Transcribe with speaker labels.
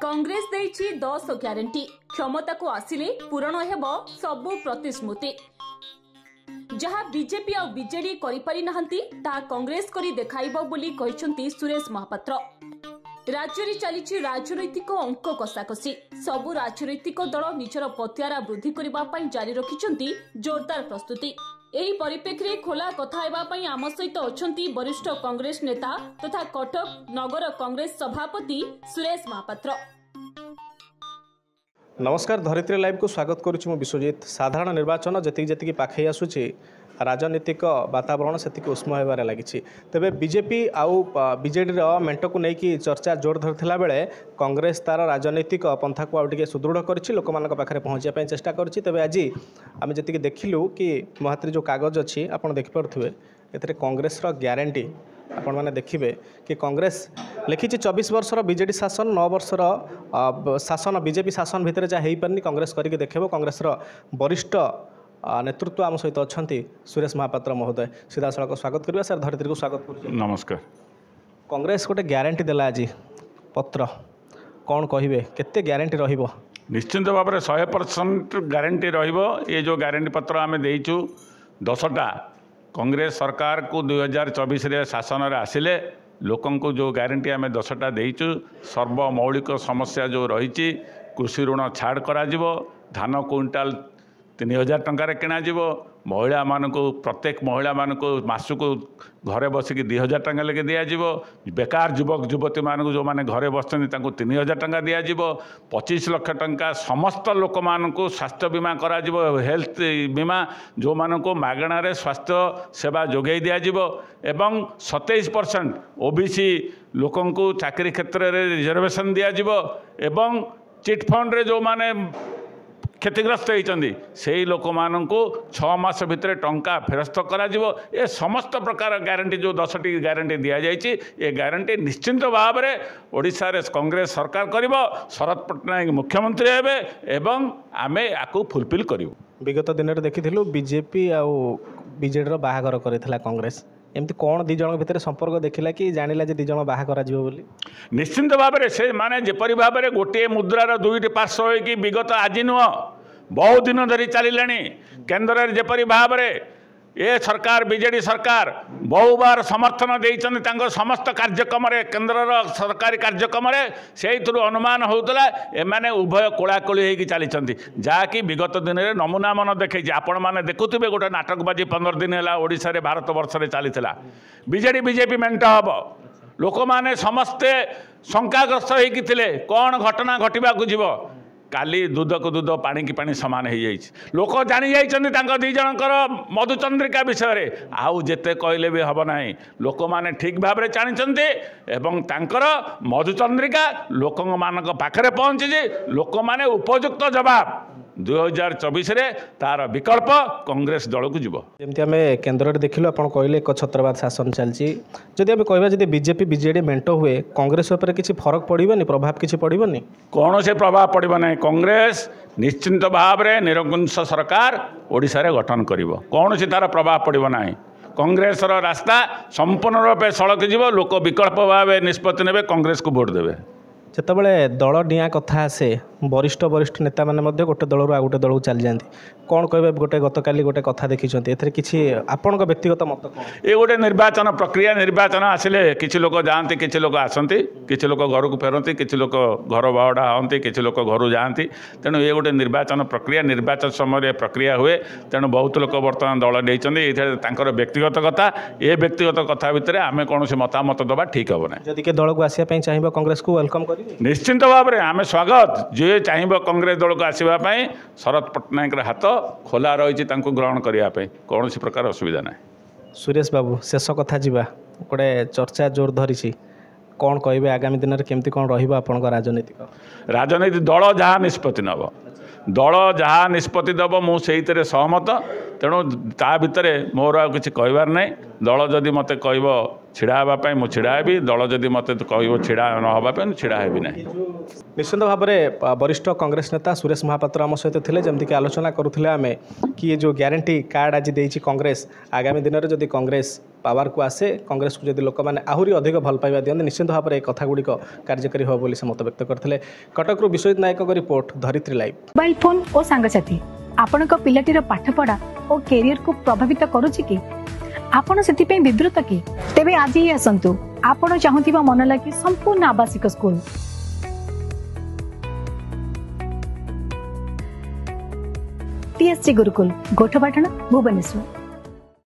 Speaker 1: Congress देइछि 10 guarantee क्षमता को आसिले पूरण हेबो सबु प्रतिश्रुति जहाँ बीजेपी और बीजेडी करि पारि नाहंती ता कांग्रेस करी देखाइबो बोली कहिसंती सुरेश महापात्र। राज्य रे चलीछि राजनैतिक अंक कषाकषि सबु राजनैतिक दल निजर पतियारा वृद्धि करबा पई जारी रखिसंती जोरदार प्रस्तुति। एही परिप्रेक्षी खोला कथा हेबा पई आम सहित अछंती वरिष्ठ कांग्रेस नेता तथा कटक नगर कांग्रेस सभापति सुरेश महापात्र।
Speaker 2: नमस्कार, धरित्री लाइव को स्वागत करुच्ची मु विश्वजीत। साधारण निर्वाचन जी पाखे आसूची राजनीतिक वातावरण से उष्म होबार लगी। तेबे बीजेपी आउ बीजेडी मेंट को लेकिन चर्चा जोर धरथिला बेले कांग्रेस तार राजनीतिक पंथा को आउटे सुदृढ़ करिछि, लोक मानक पाखरे पहुँचापी चेष्टा करिछि। तेबे आज आम जी देखिलु कि महात्री जो कागज अच्छी आपड़ देखिपे ए कांग्रेस ग्यारंटी आपण मैंने देखिए कि कांग्रेस लिखी 24 वर्षर बीजेडी शासन 9 वर्षर शासन बीजेपी शासन भितर जहाँ हो पारनी कांग्रेस करके देखेब। कांग्रेस वरिष्ठ नेतृत्व आम सहित अच्छा सुरेश महापात्र महोदय, सीधा सड़क स्वागत करवा। सर धरित्री को स्वागत कर। नमस्कार। कांग्रेस गोटे ग्यारंटी देला आज पत्र, कौन कहे केते ग्यारंटी रहिबो?
Speaker 3: निश्चिंत भाव में 100% ग्यारंटी रहिबो। ये जो ग्यारंटी पत्र आम देचु 10टा कांग्रेस सरकार को 2024 शासन रे आसिले लोकं को जो ग्यारंटी आम 10टा देचु सर्वमौलिक समस्या जो रही कृषि ऋण छाड़ करा जिवो, धान क्विंटाल 3000 टंकार किणा जिवो, महिला मानक प्रत्येक महिला मानक मासक घरे बसिक 2000 टंका लेके दिज्व, बेकार युवक युवती मानक जो मैंने घरे बसते 3000 टंका दिज्व, 25 लाख टंका समस्त लोक मानक स्वास्थ्य बीमा करा जिवो, हेल्थ बीमा जो मानक मागणार स्वास्थ्य सेवा जोगई दिज्व एवं 27% ओबीसी लोकं को चाकरी क्षेत्र में रिजर्वेशन दिज्व एवं चिट फंड रे जो माने क्षतिग्रस्त होती से लोक मान 6 मास भितर टंका फेरस्त करा ए समस्त प्रकार ग्यारंटी जो 10टी ग्यारंटी दि जाइए ये ग्यारंटी निश्चिंत भाव में ओडिशा रे कांग्रेस सरकार करिब, शरद पट्टनायक मुख्यमंत्री हेबे एवं आमे आकु फुलफिल करिवु।
Speaker 2: विगत दिन में देखिलु बीजेपी आउ बीजेडी बाहागर करथिला कांग्रेस, एमती कौन दी जन भितर संपर्क देखिला कि जानिला जे दी जन बाहा करा जिवो बोली?
Speaker 3: निश्चिंत भाव में से माने जेपरि भाव में गोटे मुद्रार दुईटी पार्श्व होगी विगत आज नुह बहुत दिन धरी चलिलानी। केन्द्र में जेपरि भाव में ये सरकार बीजेडी सरकार बहु बार समर्थन देइछन समस्त कार्यक्रम केन्द्र सरकारी कार्यक्रम से अनुमान होता एमाने उभय कोलाकोली होगी चली जहाँकि विगत दिन में नमूना मन देखी आपण मैंने देखुवे गोटे नाटकबाजी 15 दिन है ओडिशा रे भारत वर्ष में चली बीजेडी बीजेपी मेंट हम लोक मैंने समस्ते शंकाग्रस्त होते कौन घटना घटवा जीव काली दूध को दूध पानी की पानी सामान हो जाए लोक जानी जाइए दी जनकर मधुचंद्रिका विषय रे आउ जेते कहले भी हम ना लोक मैंने ठीक भाव में जानी एवं तांकर मधुचंद्रिका लोक मान पाखरे पहुँची लोक मैंने उपयुक्त जवाब 2024 रे तार विकल्प कांग्रेस दल को जीव।
Speaker 2: जमी आम केन्द्र में देखिलु आप कहले एक छत्रवाद शासन चलती जदि आम कहवा जब बीजेपी बीजेडी मेंट हुए कांग्रेस उपर किसी फरक पड़ोनी प्रभाव किसी पड़ोनी?
Speaker 3: कौन से प्रभाव पड़ो ना। कांग्रेस निश्चिंत भाव में निरंकुश सरकार ओडिशा रे गठन करिवो, कौन से तार प्रभाव पड़ो ना। कांग्रेस रास्ता संपूर्ण रूप सड़क जीव, लोक विकल्प भाव निष्पत्ति ने कांग्रेस को वोट देवे।
Speaker 2: जितेबाला दल डिया कथा आसे वरिष्ठ वरिष्ठ नेता मैंने गोटे दल रू आ गोटे दल को चली जाती, कौन कहे गोटे गतकाली गोटे कथा देखी किसी आपण व्यक्तिगत मत कौन?
Speaker 3: ये गोटे निर्वाचन प्रक्रिया, निर्वाचन आसिले किसी लोक जाती किसी लोक आसती किसी लोक घर को फेरती किसी लोक घर बावड़ा हमें किसी लोक घर जाती। तेणु ये गोटे निर्वाचन प्रक्रिया, निर्वाचन समय प्रक्रिया हुए। तेणु बहुत लोक बर्तमान दल देते व्यक्तिगत कथा, ये व्यक्तिगत कथा भितर आम कौन से मतामत दबा ठीक हम ना।
Speaker 2: जदि के दल को आसापी चाहिए कांग्रेस को वेलकम कर
Speaker 3: निश्चिंत भाव में आम स्वागत जे चाहिए कांग्रेस दल को आसवाई शरद पट्टनायक हाथ खोला रही ग्रहण करने कौन प्रकार असुविधा ना।
Speaker 2: सुरेश बाबू शेष कथा जावा गोटे चर्चा जोर धरी कौन कहे आगामी दिन में केमती कौन रहा राजनीति
Speaker 3: दल जहाँ निष्पत्ति नब दल जहाँ निष्पत्ति दब मुझे सहमत। तेणु ता भितर मोर आ किसी कहबार ना। दल जदि मत कह छिड़ा हाँपाई मुझे छिड़ा हेबी दल जदि मत कह छिड़ा न हाँपाई छिड़ा हेबी ना
Speaker 2: निश्चित भाव में वरिष्ठ कांग्रेस नेता सुरेश महापात्र आम सहित थे जमीक आलोचना करुले आम कि ये जो ग्यारंटी कार्ड आज देती कांग्रेस आगामी दिन में जदि कांग्रेस पावर को आसे कांग्रेस को जदि लोक मैंने आहरी अधिक भल पाइबा दिखते निश्चित भाव में कथागुड़िक कार्यकारी हो बोली से मत व्यक्त करते कटक विश्वजित नायक रिपोर्ट धरित्री लाइव।
Speaker 4: मोबाइल फोन और सांगसाथी आपण पिलाटीर पाठपढ़ा और कैरियर को प्रभावित करुच्ची कि आपण से विवृत कि तेबे आज ही आसतु आपण चाहूबा मन लगी संपूर्ण आवासिक स्कूल TSC गुरुकुल गोठपाटण भुवनेश्वर।